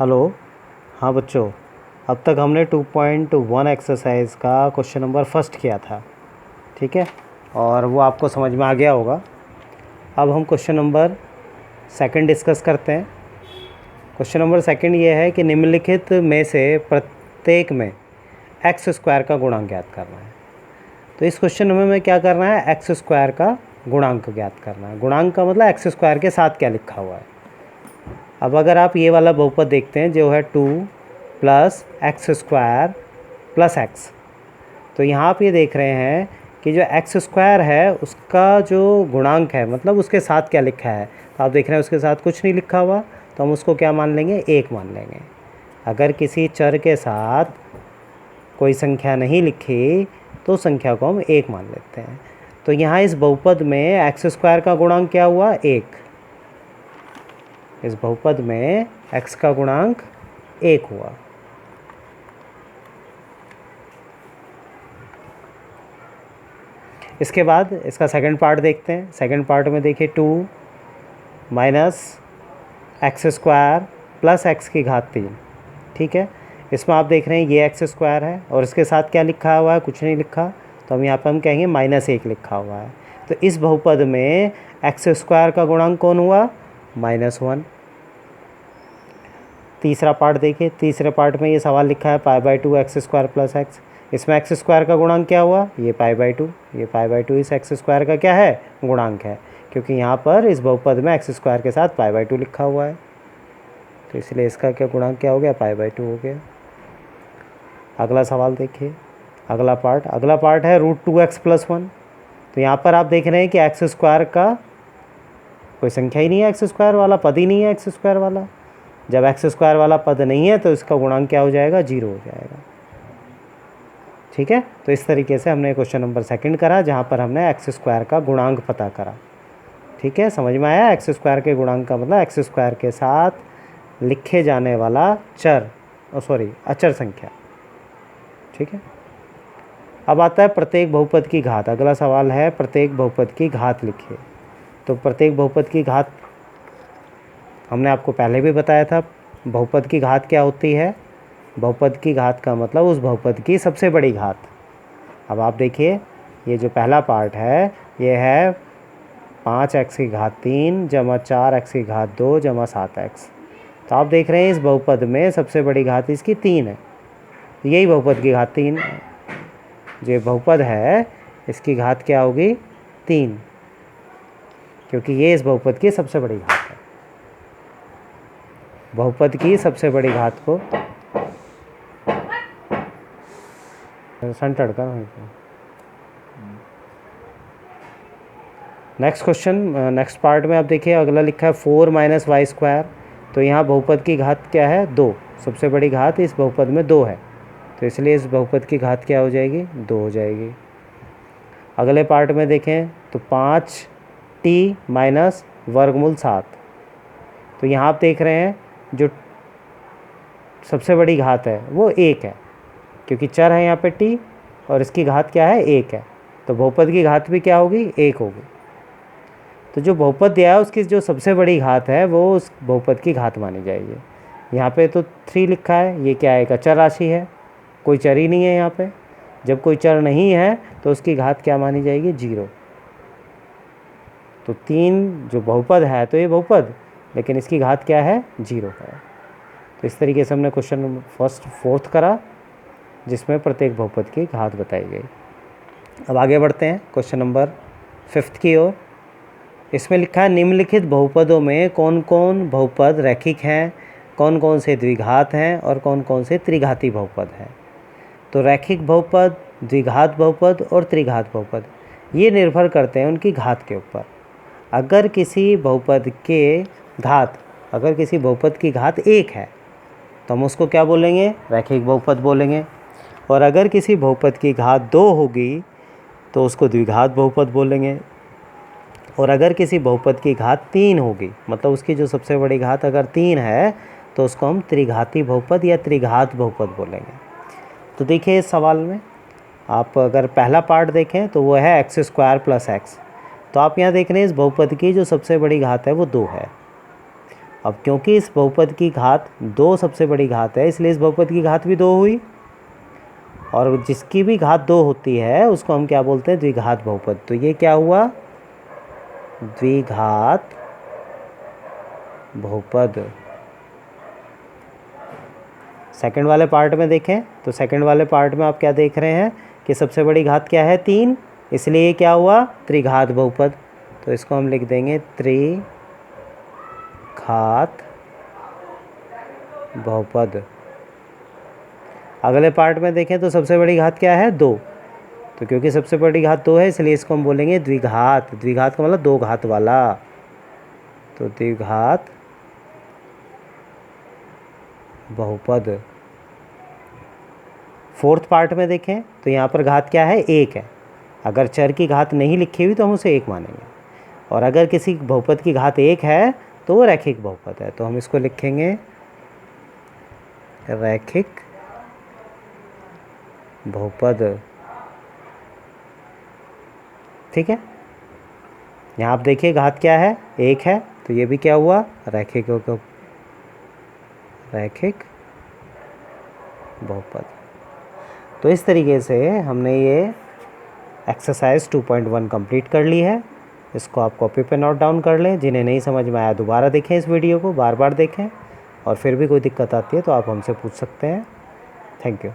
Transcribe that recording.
Hello. हाँ बच्चों, अब तक हमने 2.1 एक्सरसाइज का क्वेश्चन नंबर फर्स्ट किया था, ठीक है, और वो आपको समझ में आ गया होगा। अब हम क्वेश्चन नंबर सेकंड डिस्कस करते हैं। क्वेश्चन नंबर सेकंड ये है कि निम्नलिखित में से प्रत्येक में एक्स स्क्वायर का गुणांक ज्ञात करना है। तो इस क्वेश्चन में हमें क्या करना है, एक्स स्क्वायर का गुणांक ज्ञात करना है। गुणांक का मतलब एक्स स्क्वायर के साथ क्या लिखा हुआ है। अब अगर आप ये वाला बहुपद देखते हैं जो है 2 plus x square plus x, तो यहाँ आप ये देख रहे हैं कि जो एक्स स्क्वायर है उसका जो गुणांक है मतलब उसके साथ क्या लिखा है, तो आप देख रहे हैं उसके साथ कुछ नहीं लिखा हुआ, तो हम उसको क्या मान लेंगे, एक मान लेंगे। अगर किसी चर के साथ कोई संख्या नहीं लिखी तो संख्या को हम एक मान लेते हैं। तो यहाँ इस बहुपद में एक्स स्क्वायर का गुणांक क्या हुआ, एक। इस बहुपद में x का गुणांक एक हुआ। इसके बाद इसका सेकंड पार्ट देखते हैं। सेकंड पार्ट में देखिए 2 minus x square plus x की घात 3, ठीक है। इसमें आप देख रहे हैं ये एक्स स्क्वायर है और इसके साथ क्या लिखा हुआ है, कुछ नहीं लिखा, तो हम यहाँ पर हम कहेंगे -1 लिखा हुआ है। तो इस बहुपद में एक्स स्क्वायर का गुणांक कौन हुआ, -1। तीसरा पार्ट देखिए, तीसरे पार्ट में ये सवाल लिखा है π/2 एक्स स्क्वायर प्लस एक्स। इसमें एक्स स्क्वायर का गुणांक क्या हुआ, ये π/2। ये π/2 इस एक्स स्क्वायर का क्या है, गुणांक है, क्योंकि यहाँ पर इस बहुपद में एक्स स्क्वायर के साथ π/2 लिखा हुआ है, तो इसलिए इसका क्या गुणांक क्या हो गया, π/2 हो गया। अगला सवाल देखिए, अगला पार्ट है √2x + 1। तो यहाँ पर आप देख रहे हैं कि एक्स स्क्वायर का कोई संख्या ही नहीं है, एक्स स्क्वायर वाला पद ही नहीं है एक्स स्क्वायर वाला। जब एक्स स्क्वायर वाला पद नहीं है तो इसका गुणांक क्या हो जाएगा, 0 हो जाएगा, ठीक है। तो इस तरीके से हमने क्वेश्चन नंबर सेकंड करा जहाँ पर हमने एक्स स्क्वायर का गुणांक पता करा, ठीक है। समझ में आया, एक्स स्क्वायर के गुणांक का मतलब एक्स स्क्वायर के साथ लिखे जाने वाला अचर संख्या, ठीक है। अब आता है प्रत्येक बहुपद की घात। अगला सवाल है प्रत्येक बहुपद की घात लिखिए। तो प्रत्येक बहुपद की घात हमने आपको पहले भी बताया था। बहुपद की घात क्या होती है, बहुपद की घात का मतलब उस बहुपद की सबसे बड़ी घात। अब आप देखिए ये जो पहला पार्ट है ये है 5x की घात 3 जमा 4x की घात 2 जमा 7x। तो आप देख रहे हैं इस बहुपद में सबसे बड़ी घात इसकी 3 है, यही बहुपद की घात 3। जो बहुपद है इसकी घात क्या होगी, 3, क्योंकि ये इस बहुपद की सबसे बड़ी घात है। बहुपद की सबसे बड़ी घात को सेंटर्ड कर। नेक्स्ट क्वेश्चन, नेक्स्ट पार्ट में आप देखिए अगला लिखा है 4 - y²। तो यहाँ बहुपद की घात क्या है, 2। सबसे बड़ी घात इस बहुपद में 2 है, तो इसलिए इस बहुपद की घात क्या हो जाएगी, 2 हो जाएगी। अगले पार्ट में देखें तो 5t - वर्गमूल 7। तो यहाँ आप देख रहे हैं जो सबसे बड़ी घात है वो 1 है, क्योंकि चर है यहाँ पे t और इसकी घात क्या है, 1 है, तो बहुपद की घात भी क्या होगी, 1 होगी। तो जो बहुपद दिया है उसकी जो सबसे बड़ी घात है वो उस बहुपद की घात मानी जाएगी। यहाँ पे तो 3 लिखा है, ये क्या है, एक अचर राशि है, कोई चर ही नहीं है यहाँ पे। जब कोई चर नहीं है तो उसकी घात क्या मानी जाएगी, 0। तो 3 जो बहुपद है तो ये बहुपद, लेकिन इसकी घात क्या है, 0 है। तो इस तरीके से हमने क्वेश्चन नंबर फोर्थ करा जिसमें प्रत्येक बहुपद की घात बताई गई। अब आगे बढ़ते हैं क्वेश्चन नंबर 5 की ओर। इसमें लिखा है निम्नलिखित बहुपदों में कौन कौन बहुपद रैखिक हैं, कौन कौन से द्विघात हैं और कौन कौन से त्रिघाती बहुपद हैं। तो रैखिक बहुपद, द्विघात बहुपद और त्रिघात बहुपद ये निर्भर करते हैं उनकी घात के ऊपर। अगर किसी बहुपद की घात 1 है तो हम उसको क्या बोलेंगे, रैखिक बहुपद बोलेंगे। और अगर किसी बहुपद की घात 2 होगी तो उसको द्विघात बहुपद बोलेंगे। और अगर किसी बहुपद की घात 3 होगी, मतलब उसकी जो सबसे बड़ी घात अगर 3 है, तो उसको हम त्रिघाती बहुपद या त्रिघात बहुपद बोलेंगे। तो देखिए इस सवाल में आप अगर पहला पार्ट देखें तो वो है x² + x। तो आप यहाँ देख रहे हैं इस बहुपद की जो सबसे बड़ी घात है वो 2 है। अब क्योंकि इस बहुपद की घात 2 सबसे बड़ी घात है, इसलिए इस बहुपद की घात भी 2 हुई, और जिसकी भी घात 2 होती है उसको हम क्या बोलते हैं, द्विघात बहुपद। तो ये क्या हुआ, द्विघात बहुपद। सेकंड वाले पार्ट में देखें तो सेकंड वाले पार्ट में आप क्या देख रहे हैं कि सबसे बड़ी घात क्या है, 3, इसलिए ये क्या हुआ, त्रिघात बहुपद। तो इसको हम लिख देंगे त्रिघात बहुपद। अगले पार्ट में देखें तो सबसे बड़ी घात क्या है, 2, तो क्योंकि सबसे बड़ी घात 2 है इसलिए इसको हम बोलेंगे द्विघात। द्विघात का मतलब 2 घात वाला, तो द्विघात बहुपद। फोर्थ पार्ट में देखें तो यहाँ पर घात क्या है, 1 है। अगर चर की घात नहीं लिखी हुई तो हम उसे 1 मानेंगे, और अगर किसी बहुपद की घात 1 है तो वो रैखिक बहुपद है। तो हम इसको लिखेंगे रैखिक बहुपद। ठीक है, यहाँ आप देखिए घात क्या है, 1 है, तो ये भी क्या हुआ, रैखिक बहुपद। तो इस तरीके से हमने ये एक्सरसाइज 2.1 कंप्लीट कर ली है। इसको आप कॉपी पे नोट डाउन कर लें। जिन्हें नहीं समझ में आया दोबारा देखें, इस वीडियो को बार बार देखें, और फिर भी कोई दिक्कत आती है तो आप हमसे पूछ सकते हैं। Thank you.